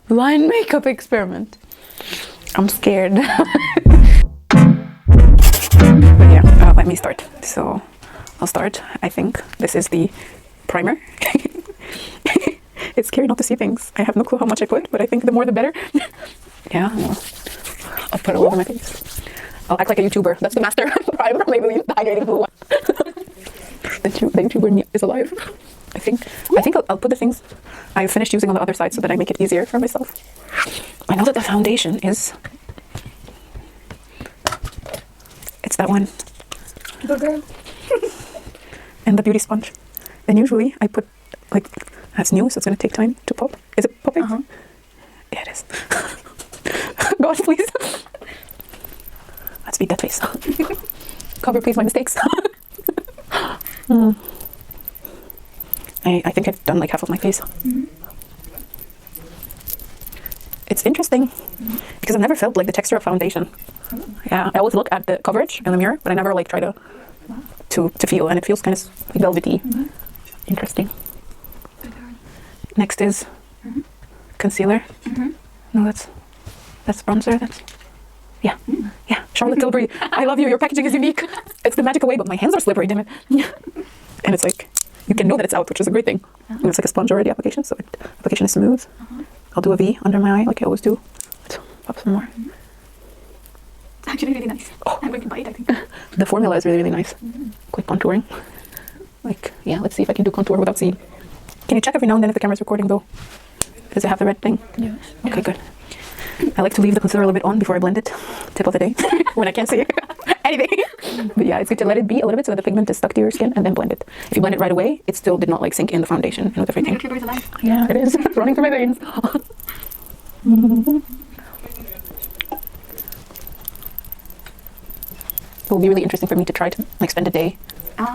Line makeup experiment. I'm scared. But yeah, let me start. So I'll start. I think this is the primer. It's scary not to see things. I have no clue how much I put, but I think the more the better. Yeah, I'll put it all over my face. I'll act like a YouTuber. That's the master primer, maybe the hydrating blue one. The YouTuber in me is alive. I think I'll put the things I finished using on the other side so that I make it easier for myself. I know that the foundation is... It's that one. The girl. And the beauty sponge. And usually I put, like, that's new, so it's going to take time to pop. Is it popping? Uh-huh. Yeah, it is. God, please. Let's beat that face. Cover, please, my mistakes. I think I've done like half of my face. Mm-hmm. It's interesting because I've never felt like the texture of foundation. Yeah, I always look at the coverage in the mirror, but I never like try to feel, and it feels kind of velvety. Mm-hmm. Interesting. Next is concealer. Mm-hmm. No, that's bronzer. That's yeah. Charlotte Tilbury. I love you. Your packaging is unique. It's the magical way, but my hands are slippery. Damn it. And it's like you can know that it's out, which is a great thing. And it's like a sponge already application, so application is smooth. I'll do a V under my eye like I always do. Let's pop some more. It's actually really nice. Oh. I'm going to buy it, I think. The formula is really nice. Quick contouring. Like, yeah, let's see if I can do contour without seeing. Can you check every now and then if the camera's recording though? Does it have the red thing? Yes. Okay, good. I like to leave the concealer a little bit on before I blend it. Tip of the day. When I can't see anything. But yeah, it's good to let it be a little bit so that the pigment is stuck to your skin and then blend it. If you blend it right away, it still did not like sink in the foundation and with everything. Your is alive. Yeah, it is. It's running through my veins. It will be really interesting for me to try to like spend a day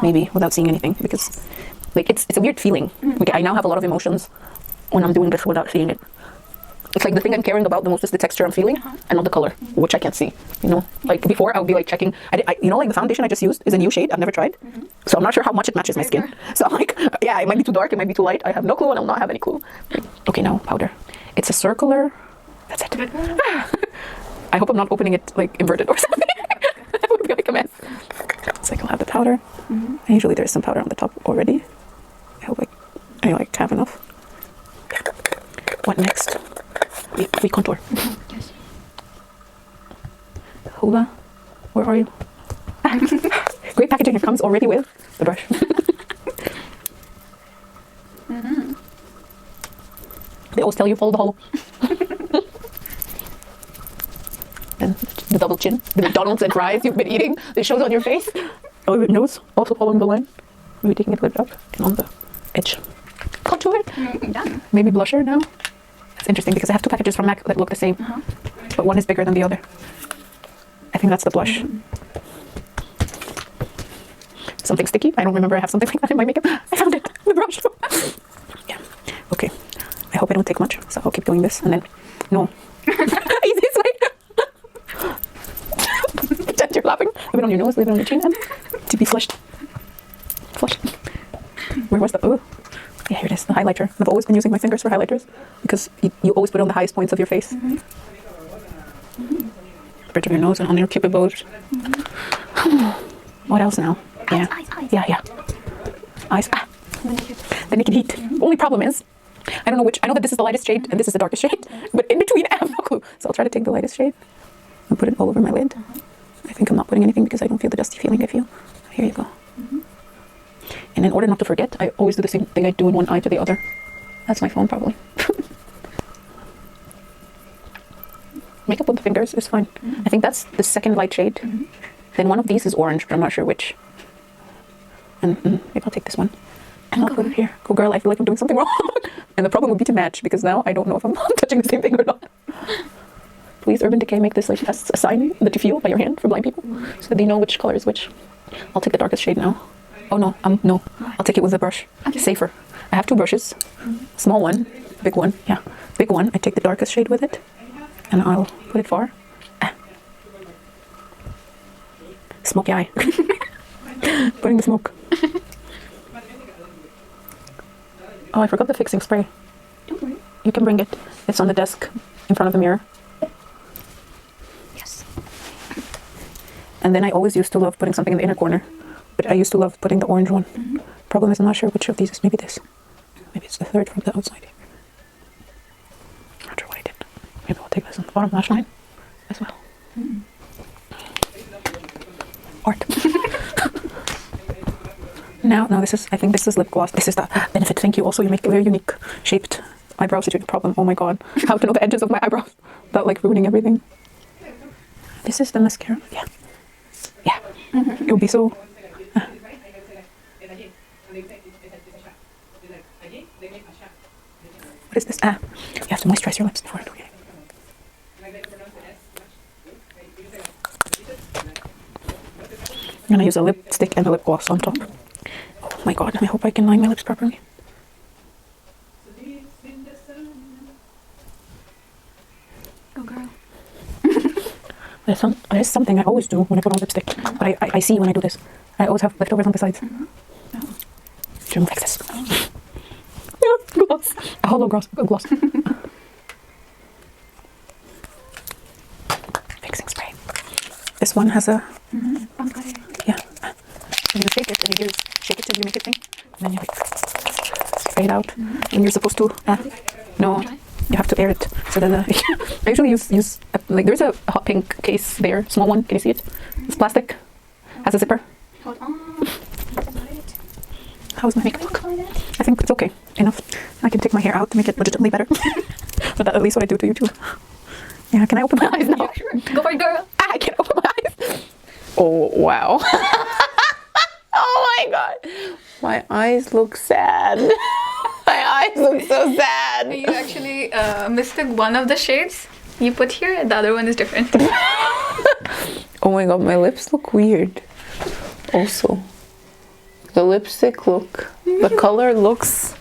maybe without seeing anything, because like it's a weird feeling. Like I now have a lot of emotions when I'm doing this without seeing it. It's like the thing I'm caring about the most is the texture I'm feeling and not the color, which I can't see. You know, like before I would be like checking. You know, like the foundation I just used is a new shade I've never tried, so I'm not sure how much it matches my skin. So I'm like, yeah, it might be too dark, it might be too light. I have no clue, and I'll not have any clue. Okay, now powder. It's a circular. That's it. I hope I'm not opening it like inverted or something. That would be like a mess. It's like I'll have the powder. And usually there's some powder on the top already. I hope I like have enough. What next? We contour. Yes. Hula, where are you? Great packaging. It comes already with the brush. They always tell you follow the hollow. And the double chin, the McDonald's and fries you've been eating, it shows on your face. Oh, your nose also following the line. Maybe taking it a little bit up and on the edge. Contour. Done. Maybe blusher now. It's interesting because I have two packages from MAC that look the same, but one is bigger than the other. I think that's the blush. Something sticky. I don't remember I have something like that in my makeup. I found it. The brush. Yeah. Okay. I hope I don't take much, so I'll keep doing this and then no. Easiest way. Pretend you're laughing. Leave it on your nose. Leave it on your chin, and to be flushed. Flush. Where was the? Oh. Yeah, here it is, the highlighter. I've always been using my fingers for highlighters because you always put it on the highest points of your face. Bridge of your nose and on your cupid bows. What else now? Yeah. Eyes. Yeah. Eyes. The naked heat. Only problem is, I don't know which. I know that this is the lightest shade and this is the darkest shade, but in between I have no clue. So I'll try to take the lightest shade and put it all over my lid. I think I'm not putting anything because I don't feel the dusty feeling I feel. Here you go. And in order not to forget, I always do the same thing I do in one eye to the other. That's my phone, probably. Makeup with the fingers is fine. I think that's the second light shade. Then one of these is orange, but I'm not sure which. And maybe I'll take this one. And I'll put it here. Go girl, I feel like I'm doing something wrong. And the problem would be to match, because now I don't know if I'm touching the same thing or not. Please, Urban Decay, make this like a sign that you feel by your hand for blind people, so that they know which color is which. I'll take the darkest shade now. Oh no, no. I'll take it with a brush. Okay. Safer. I have two brushes. Small one, big one. Yeah, big one. I take the darkest shade with it, and I'll put it far. Smoky eye. Putting the smoke. Oh, I forgot the fixing spray. Don't worry. You can bring it. It's on the desk in front of the mirror. Yes. And then I always used to love putting something in the inner corner. But I used to love putting the orange one. Problem is I'm not sure which of these is. Maybe this. Maybe it's the third from the outside. Not sure what I did. Maybe I'll take this on the bottom lash line as well. Art. Now, this is, I think this is lip gloss. This is the benefit. Thank you. Also, you make very unique shaped eyebrows. It's a problem. Oh my god. How to know the edges of my eyebrows without like ruining everything. This is the mascara. Yeah. Yeah. It would be so... What is this? You have to moisturize your lips before I do it. I'm gonna use a lipstick and a lip gloss on top. Oh my god, I hope I can line my lips properly. Go girl. There's something I always do when I put on lipstick, but I see when I do this. I always have leftovers on the sides. Should move like this. Gloss. A hollow gloss. Fixing spray. This one has a... Yeah. And you shake it, and you shake it till you make it thing. And then you like spray it out. And you're supposed to... no, you have to air it. So then I usually use like there's a hot pink case there, small one. Can you see it? It's plastic. Has a zipper. Hold on. How's my makeup look? I think it's okay. Enough. I can take my hair out to make it legitimately better. But that's at least what I do to you too. Yeah, can I open my eyes now? Yeah, sure. Go for it, girl. I can't open my eyes. Oh, wow. Oh my god. My eyes look sad. My eyes look so sad. You actually mistook one of the shades you put here, and the other one is different. Oh my god, my lips look weird. Also, the lipstick the color looks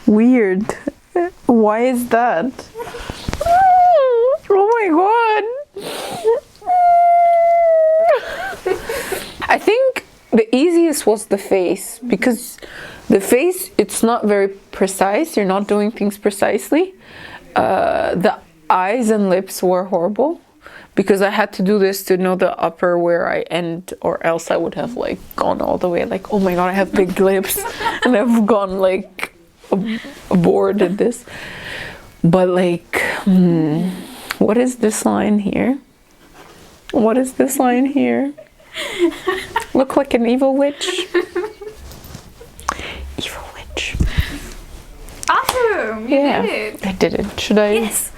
weird. Why is that? Oh my god. I think the easiest was the face, because the face, it's not very precise. You're not doing things precisely. The eyes and lips were horrible, because I had to do this to know the upper where I end, or else I would have like gone all the way like, oh my god, I have big lips, and I've gone like bored at this. But like, what is this line here? What is this line here? Look like an evil witch. Evil witch. Awesome! You did it. I did it. Should I? Yes.